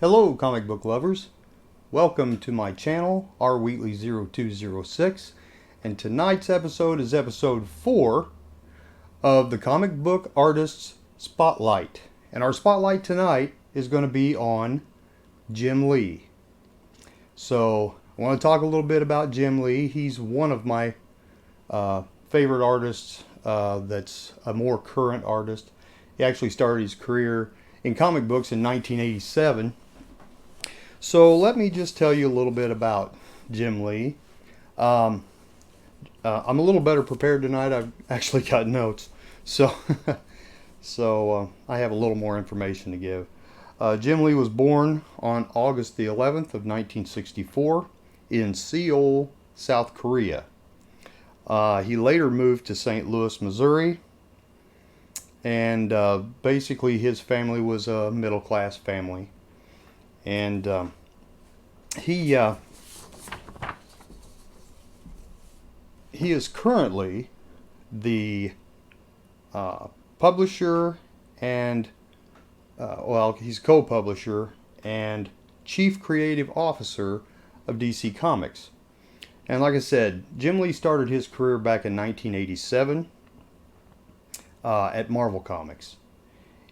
Hello comic book lovers, welcome to my channel rwheatley0206, and tonight's episode is episode 4 of the Comic Book Artists Spotlight. And our spotlight tonight is going to be on Jim Lee. So I want to talk a little bit about Jim Lee. He's one of my favorite artists that's a more current artist. He actually started his career in comic books in 1987. So let me just tell you a little bit about Jim Lee. I'm a little better prepared tonight. I've actually got notes, so I have a little more information to give. Jim Lee was born on August the 11th of 1964 in Seoul, South Korea. He later moved to St. Louis, Missouri, and basically his family was a middle-class family. And he is currently the publisher and he's co-publisher and chief creative officer of DC Comics. And like I said, Jim Lee started his career back in 1987 at Marvel Comics,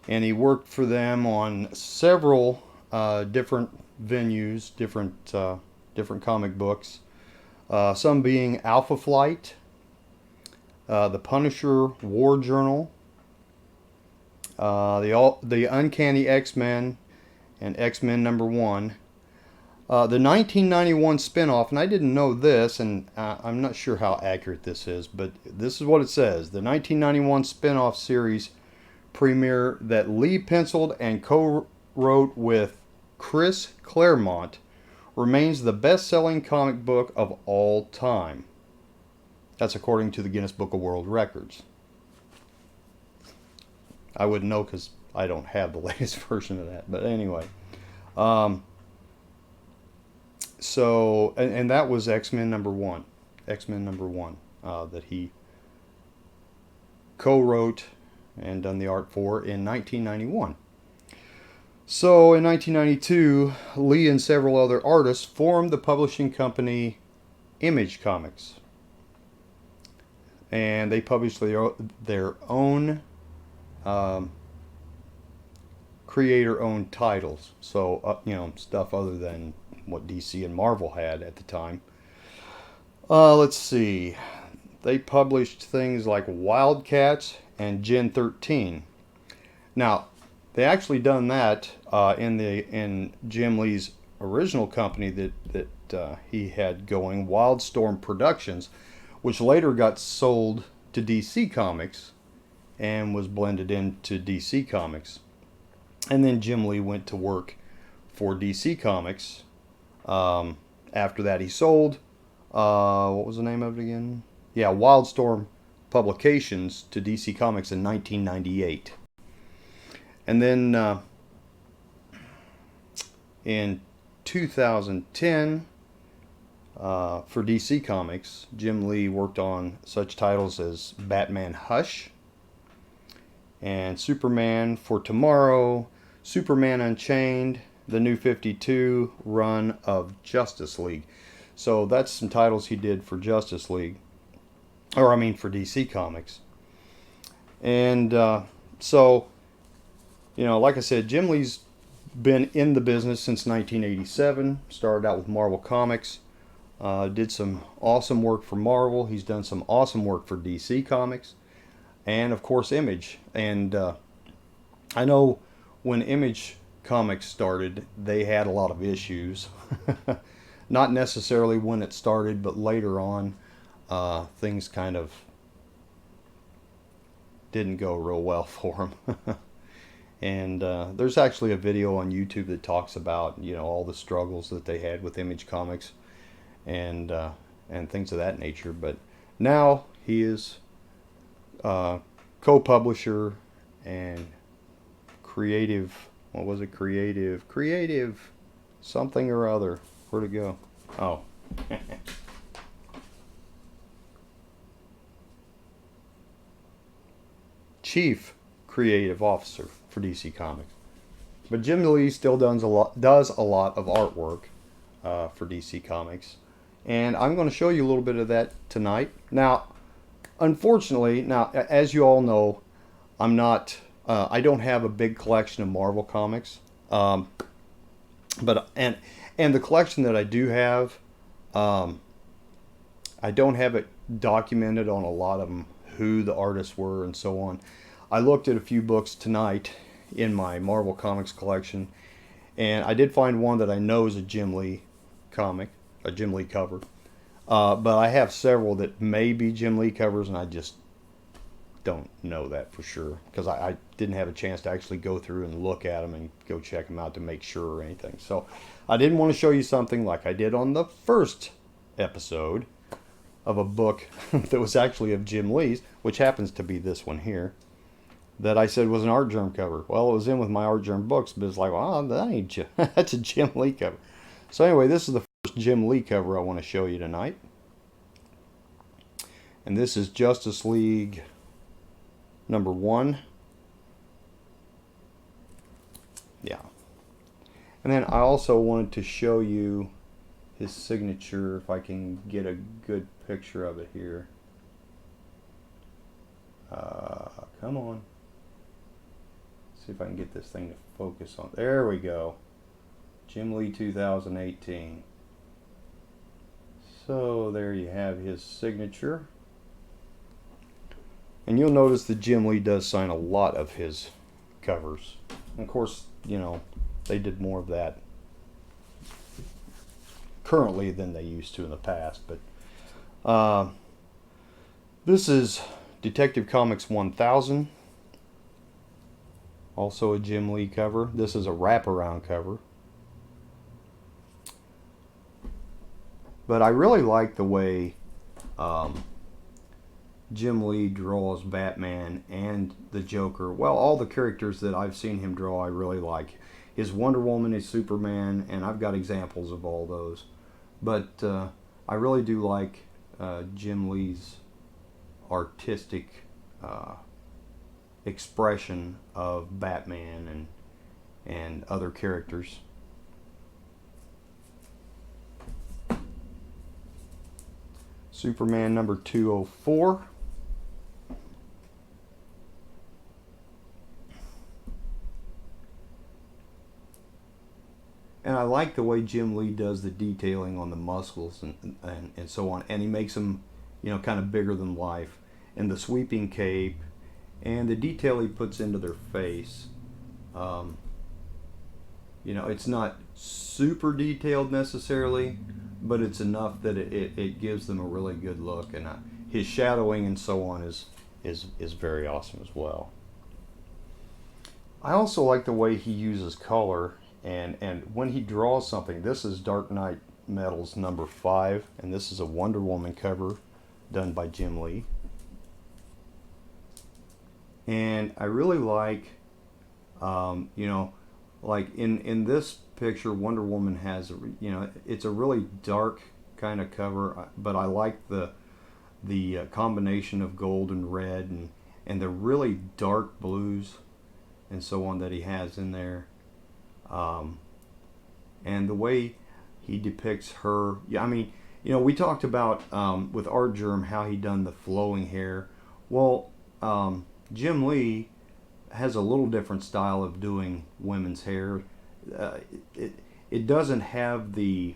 and he worked for them on several different venues, different comic books. Some being Alpha Flight, the Punisher War Journal, the Uncanny X-Men, and X-Men #1. The 1991 spinoff, and I didn't know this, and I'm not sure how accurate this is, but this is what it says. The 1991 spinoff series premiere that Lee penciled and co-wrote with Chris Claremont remains the best-selling comic book of all time. That's according to the Guinness Book of World Records. I wouldn't know because I don't have the latest version of that. But anyway. And that was X-Men #1. X-Men #1 that he co-wrote and done the art for in 1991. So in 1992, Lee and several other artists formed the publishing company Image Comics. And they published their own creator-owned titles. So, stuff other than what DC and Marvel had at the time. Let's see. They published things like Wildcats and Gen 13. Now, they actually done that in Jim Lee's original company that he had going, Wildstorm Productions, which later got sold to DC Comics and was blended into DC Comics. And then Jim Lee went to work for DC Comics. After that, he sold, what was the name of it again? Yeah, Wildstorm Publications to DC Comics in 1998. And then in 2010, for DC Comics, Jim Lee worked on such titles as Batman Hush and Superman for Tomorrow, Superman Unchained, the New 52 run of Justice League. So that's some titles he did for Justice League, for DC Comics. And like I said, Jim Lee's been in the business since 1987. Started out with Marvel Comics. Did some awesome work for Marvel. He's done some awesome work for DC Comics. And, of course, Image. And I know when Image Comics started, they had a lot of issues. Not necessarily when it started, but later on, things kind of didn't go real well for them. And there's actually a video on YouTube that talks about all the struggles that they had with Image Comics and things of that nature. But now he is co-publisher and creative. What was it? Creative something or other. Where'd it go? Oh. Chief Creative Officer for DC Comics. But Jim Lee still does a lot of artwork for DC Comics, and I'm going to show you a little bit of that tonight. Now, unfortunately, as you all know, I don't have a big collection of Marvel comics, but the collection that I do have, I don't have it documented on a lot of them, who the artists were and so on. I looked at a few books tonight in my Marvel Comics collection, and I did find one that I know is a Jim Lee comic, a Jim Lee cover. But I have several that may be Jim Lee covers, and I just don't know that for sure because I didn't have a chance to actually go through and look at them and go check them out to make sure or anything. So I didn't want to show you something like I did on the first episode of a book that was actually of Jim Lee's, which happens to be this one here, that I said was an Art Germ cover. Well, it was in with my Art Germ books, but it's like, well, that ain't that's a Jim Lee cover. So anyway, this is the first Jim Lee cover I want to show you tonight. And this is Justice League #1. Yeah. And then I also wanted to show you his signature, if I can get a good picture of it here. Come on. See if I can get this thing to focus on. There we go. Jim Lee 2018. So there you have his signature. And you'll notice that Jim Lee does sign a lot of his covers. And of course, you know, they did more of that currently than they used to in the past. But this is Detective Comics 1000. Also a Jim Lee cover. This is a wraparound cover. But I really like the way Jim Lee draws Batman and the Joker. Well, all the characters that I've seen him draw I really like. His Wonder Woman, his Superman, and I've got examples of all those. But I really do like Jim Lee's artistic expression of Batman and other characters. Superman number 204. And I like the way Jim Lee does the detailing on the muscles and so on. And he makes them, you know, kind of bigger than life. And the sweeping cape and the detail he puts into their face. You know, it's not super detailed necessarily, but it's enough that it gives them a really good look. And his shadowing and so on is very awesome as well. I also like the way he uses color. And when he draws something, this is Dark Knight Metals number 5, and this is a Wonder Woman cover done by Jim Lee. And I really like, you know, like in this picture, Wonder Woman has, you know, it's a really dark kind of cover, but I like the combination of gold and red and the really dark blues and so on that he has in there. And the way he depicts her, yeah, I mean, you know, we talked about with Art Germ how he done the flowing hair. Well, Jim Lee has a little different style of doing women's hair. It doesn't have the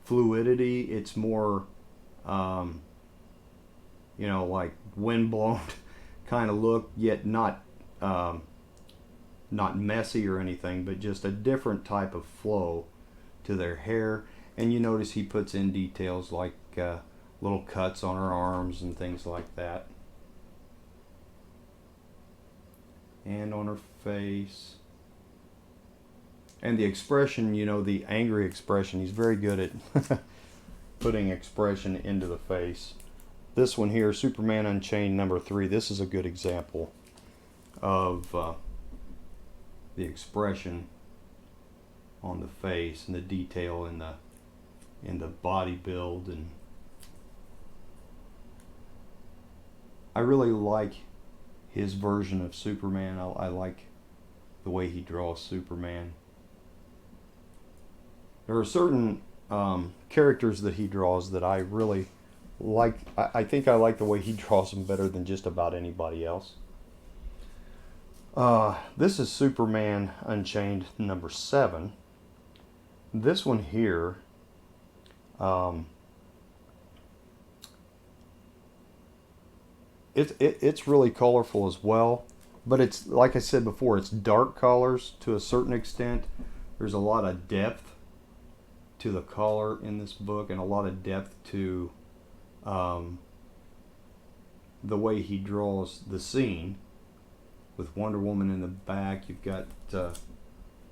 fluidity. It's more, you know, like windblown kind of look, yet not messy or anything, but just a different type of flow to their hair. And you notice he puts in details like little cuts on her arms and things like that, and on her face. And the expression, you know, the angry expression, he's very good at putting expression into the face. This one here, Superman Unchained number 3, this is a good example of the expression on the face and the detail in the body build. And I really like his version of Superman. I like the way he draws Superman. There are certain characters that he draws that I really like. I think I like the way he draws them better than just about anybody else. This is Superman Unchained number 7. This one here, it's really colorful as well, but it's, like I said before, it's dark colors to a certain extent. There's a lot of depth to the color in this book, and a lot of depth to the way he draws the scene. With Wonder Woman in the back, you've got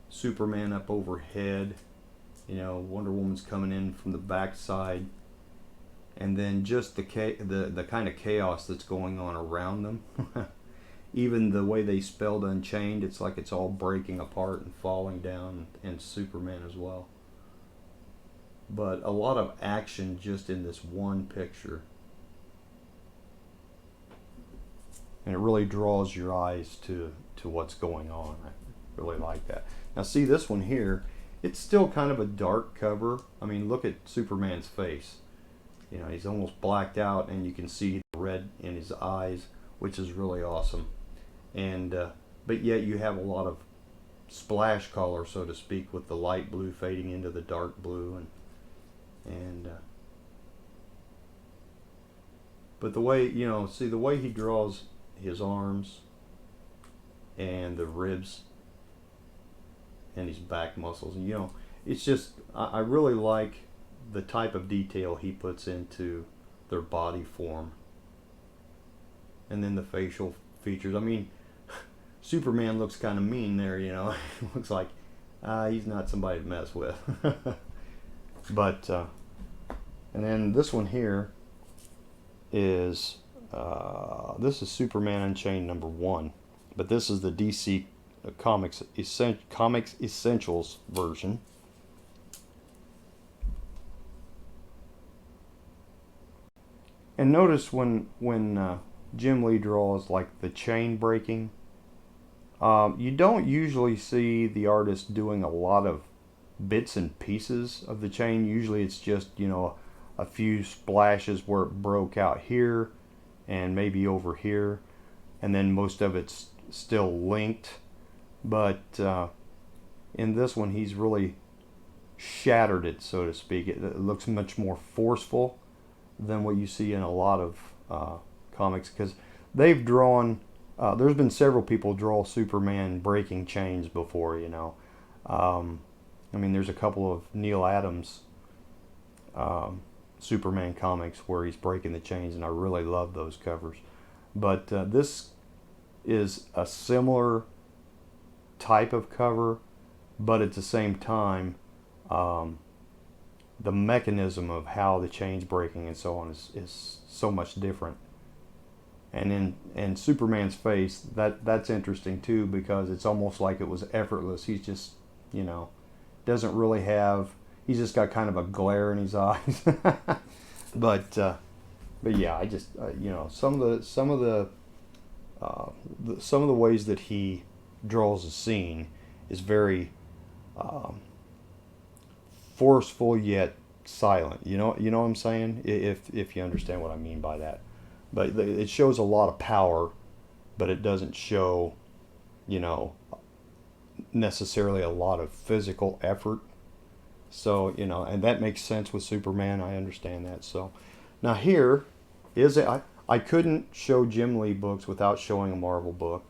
Superman up overhead. You know, Wonder Woman's coming in from the back side, and then just the kind of chaos that's going on around them. Even the way they spelled Unchained, it's like it's all breaking apart and falling down, and Superman as well. But a lot of action just in this one picture. And it really draws your eyes to what's going on. I really like that. Now see this one here, it's still kind of a dark cover. I mean, look at Superman's face. You know, he's almost blacked out, and you can see the red in his eyes, which is really awesome. And but yet you have a lot of splash color, so to speak, with the light blue fading into the dark blue, and but the way, you know, see the way he draws his arms and the ribs and his back muscles, and you know, it's just, I really like the type of detail he puts into their body form, and then the facial features. I mean, Superman looks kind of mean there, you know. Looks like he's not somebody to mess with. But and then this one here is this is Superman Unchained number 1, but this is the DC Comics Essentials version. And notice when Jim Lee draws like the chain breaking, you don't usually see the artist doing a lot of bits and pieces of the chain. Usually it's just, you know, a few splashes where it broke out here and maybe over here, and then most of it's still linked. But in this one, he's really shattered it, so to speak. It looks much more forceful than what you see in a lot of comics, because they've drawn, there's been several people draw Superman breaking chains before, you know. I mean, there's a couple of Neil Adams Superman comics where he's breaking the chains, and I really love those covers. But this is a similar type of cover, but at the same time, the mechanism of how the chain's breaking and so on is so much different. And in Superman's face, that's interesting too, because it's almost like it was effortless. He's just, you know, doesn't really have, he's just got kind of a glare in his eyes. but yeah, I just you know, some of the ways that he draws a scene is very forceful yet silent. You know what I'm saying? If you understand what I mean by that. But it shows a lot of power, but it doesn't show, you know, necessarily a lot of physical effort. So, you know, and that makes sense with Superman. I understand that. So now here is I couldn't show Jim Lee books without showing a Marvel book.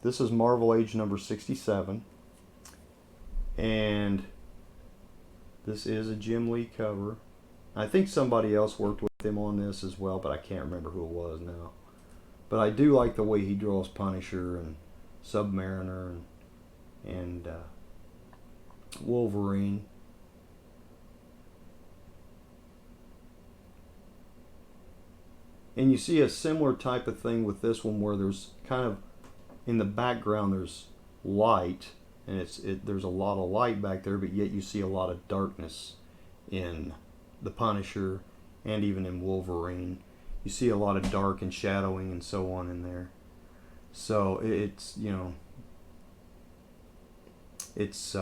This is Marvel Age number 67, and this is a Jim Lee cover. I think somebody else worked with him on this as well, but I can't remember who it was now. But I do like the way he draws Punisher and Submariner and Wolverine. And you see a similar type of thing with this one, where there's kind of, in the background there's light, and there's a lot of light back there, but yet you see a lot of darkness in the Punisher and even in Wolverine. You see a lot of dark and shadowing and so on in there. So it's, you know, it's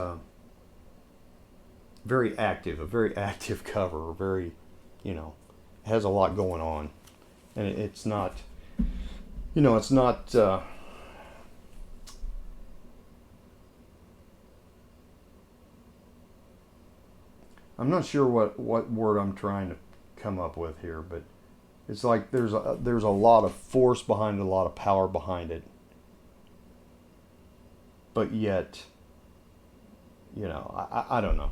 very active, a very active cover, very, has a lot going on, and it's not, it's not. I'm not sure what word I'm trying to come up with here, but it's like there's a lot of force behind it, a lot of power behind it, but yet, I don't know.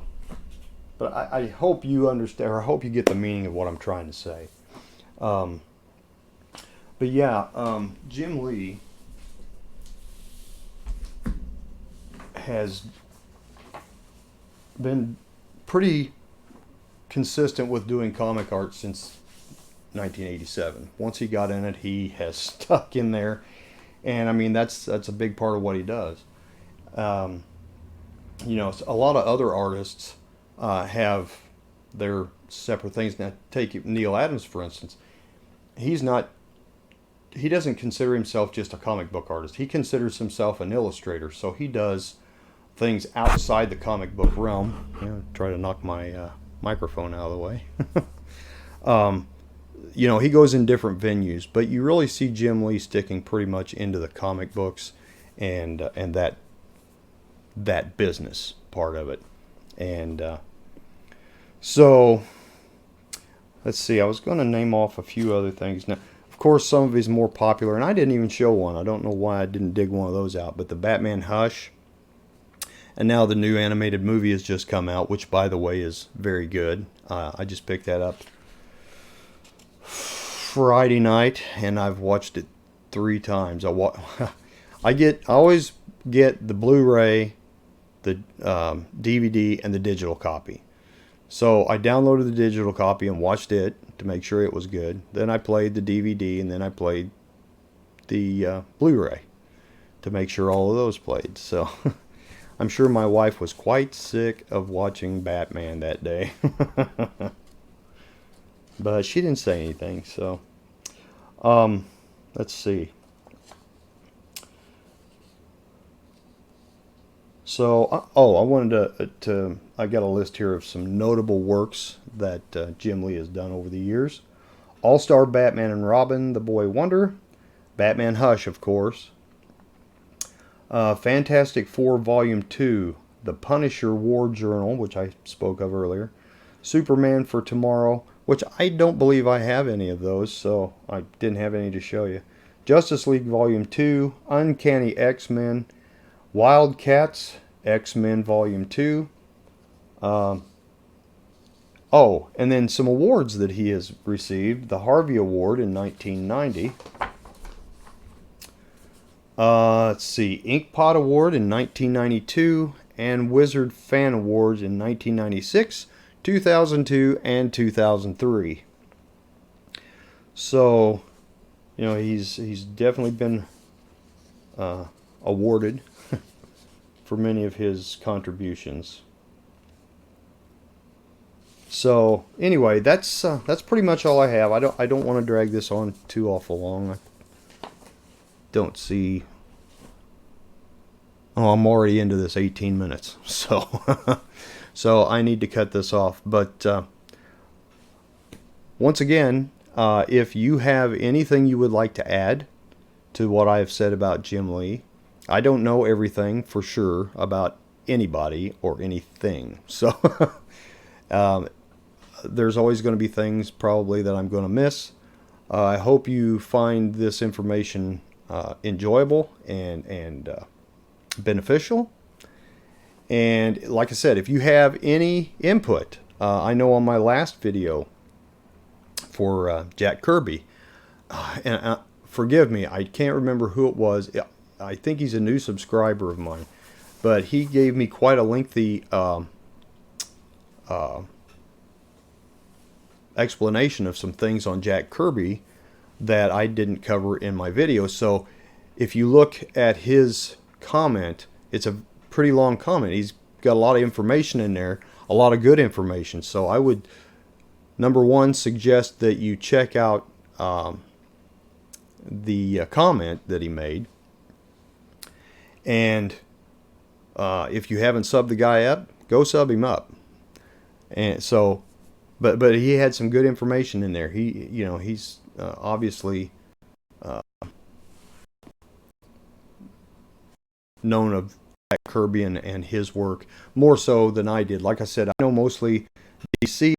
But I hope you understand, or I hope you get the meaning of what I'm trying to say. But yeah, Jim Lee has been pretty consistent with doing comic art since 1987. Once he got in it, he has stuck in there, and I mean that's a big part of what he does. A lot of other artists have their separate things. Now, take Neil Adams for instance. He doesn't consider himself just a comic book artist. He considers himself an illustrator. So he does things outside the comic book realm. Try to knock my microphone out of the way. He goes in different venues, but you really see Jim Lee sticking pretty much into the comic books and that business part of it. And so let's see, I was going to name off a few other things. Now, of course, some of his more popular, and I didn't even show one. I don't know why I didn't dig one of those out, but the Batman Hush. And now the new animated movie has just come out, which, by the way, is very good. I just picked that up Friday night, and I've watched it 3 times. I always get the Blu-ray, the DVD, and the digital copy. So I downloaded the digital copy and watched it to make sure it was good. Then I played the DVD, and then I played the Blu-ray to make sure all of those played. So I'm sure my wife was quite sick of watching Batman that day. But she didn't say anything, so let's see. So, I wanted I got a list here of some notable works that Jim Lee has done over the years. All-Star Batman and Robin, The Boy Wonder, Batman Hush, of course, Fantastic Four Volume 2, The Punisher War Journal, which I spoke of earlier, Superman for Tomorrow, which I don't believe I have any of those, so I didn't have any to show you, Justice League Volume 2, Uncanny X-Men, Wildcats, X-Men Volume 2. And then some awards that he has received. The Harvey Award in 1990. Let's see. Inkpot Award in 1992. And Wizard Fan Awards in 1996, 2002, and 2003. So, he's definitely been awarded for many of his contributions. So anyway, that's pretty much all I have. I don't want to drag this on too awful long. I don't see. Oh, I'm already into this 18 minutes, so so I need to cut this off. But once again, if you have anything you would like to add to what I have said about Jim Lee, I don't know everything for sure about anybody or anything. So there's always going to be things probably that I'm going to miss. I hope you find this information enjoyable and beneficial. And like I said, if you have any input, I know on my last video for Jack Kirby, and forgive me, I can't remember who it was. I think he's a new subscriber of mine, but he gave me quite a lengthy explanation of some things on Jack Kirby that I didn't cover in my video. So if you look at his comment, it's a pretty long comment. He's got a lot of information in there, a lot of good information. So I would, number one, suggest that you check out the comment that he made. And if you haven't subbed the guy up, go sub him up. And so, but he had some good information in there. He's obviously known of Jack Kirby and his work more so than I did. Like I said, I know mostly DC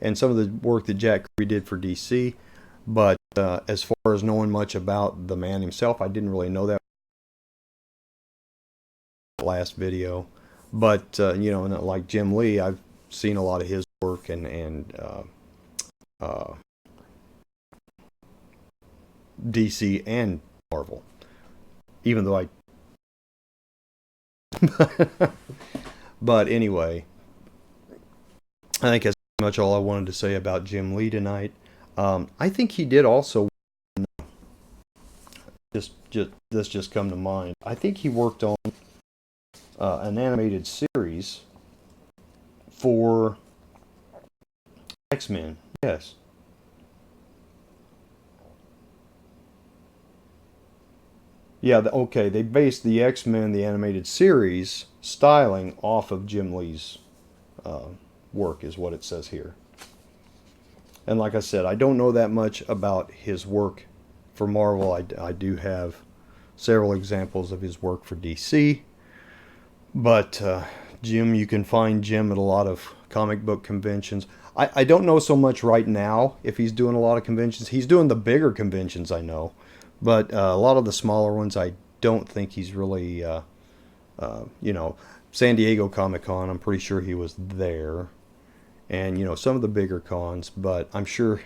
and some of the work that Jack Kirby did for DC, but as far as knowing much about the man himself, I didn't really know that last video. But like Jim Lee, I've seen a lot of his work and DC and Marvel, even though I but anyway, I think that's pretty much all I wanted to say about Jim Lee tonight. I think he did also this just come to mind. I think he worked on an animated series for X-Men. Yes. Yeah, okay, they based the X-Men, the animated series, styling off of Jim Lee's uh, work, is what it says here. And like I said, I don't know that much about his work for Marvel. I do have several examples of his work for DC. But Jim, you can find Jim at a lot of comic book conventions. I don't know so much right now if he's doing a lot of conventions. He's doing the bigger conventions, I know. But a lot of the smaller ones, I don't think he's really, San Diego Comic-Con, I'm pretty sure he was there. And, some of the bigger cons. But I'm sure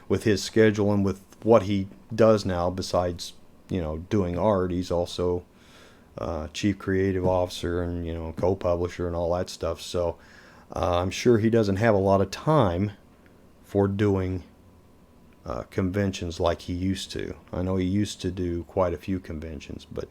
with his schedule and with what he does now, besides, doing art, he's also chief creative officer and, co-publisher and all that stuff. So I'm sure he doesn't have a lot of time for doing conventions like he used to. I know he used to do quite a few conventions, but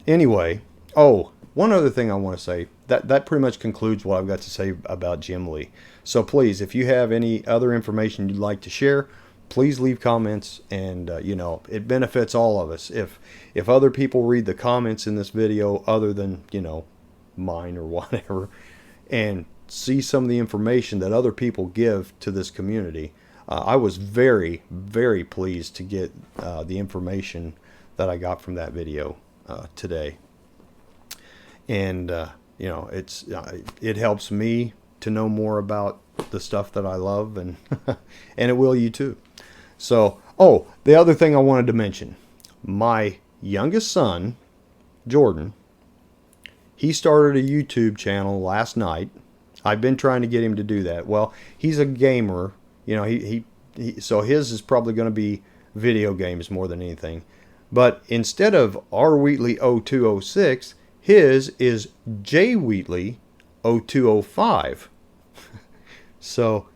anyway. Oh, one other thing I want to say, that pretty much concludes what I've got to say about Jim Lee. So please, if you have any other information you'd like to share, please leave comments, and it benefits all of us if other people read the comments in this video other than mine or whatever, and see some of the information that other people give to this community. I was very, very pleased to get the information that I got from that video today. And, it helps me to know more about the stuff that I love, and, and it will you too. So, the other thing I wanted to mention, my youngest son, Jordan, he started a YouTube channel last night. I've been trying to get him to do that. Well, he's a gamer. So his is probably going to be video games more than anything. But instead of R. Wheatley 0206, his is J. Wheatley 0205. So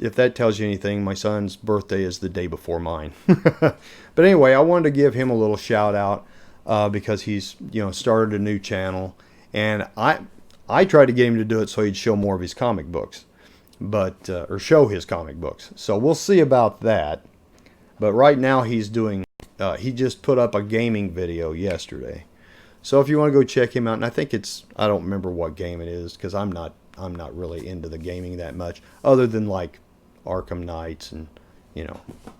if that tells you anything, my son's birthday is the day before mine. But anyway, I wanted to give him a little shout out because he's started a new channel, and I tried to get him to do it so he'd show more of his comic books, or show his comic books. So we'll see about that. But right now he's doing. He just put up a gaming video yesterday. So if you want to go check him out, and I don't remember what game it is because I'm not really into the gaming that much, other than like Arkham Knights and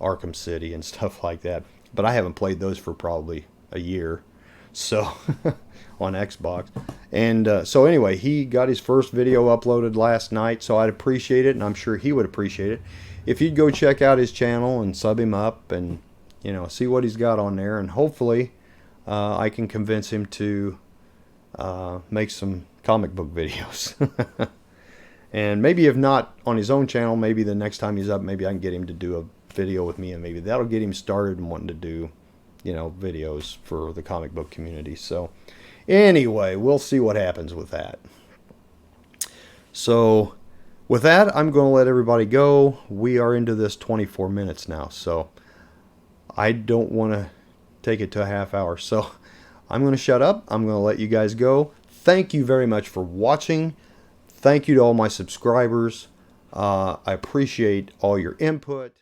Arkham City and stuff like that. But I haven't played those for probably a year, so on Xbox. And so anyway, he got his first video uploaded last night, so I'd appreciate it, and I'm sure he would appreciate it if you'd go check out his channel and sub him up and see what he's got on there, and hopefully I can convince him to make some comic book videos. And maybe if not on his own channel, maybe the next time he's up, maybe I can get him to do a video with me, and maybe that'll get him started and wanting to do videos for the comic book community. So anyway, we'll see what happens with that. So with that, I'm going to let everybody go. We are into this 24 minutes now, so I don't want to take it to a half hour. So I'm going to shut up. I'm going to let you guys go. Thank you very much for watching. Thank you to all my subscribers. I appreciate all your input.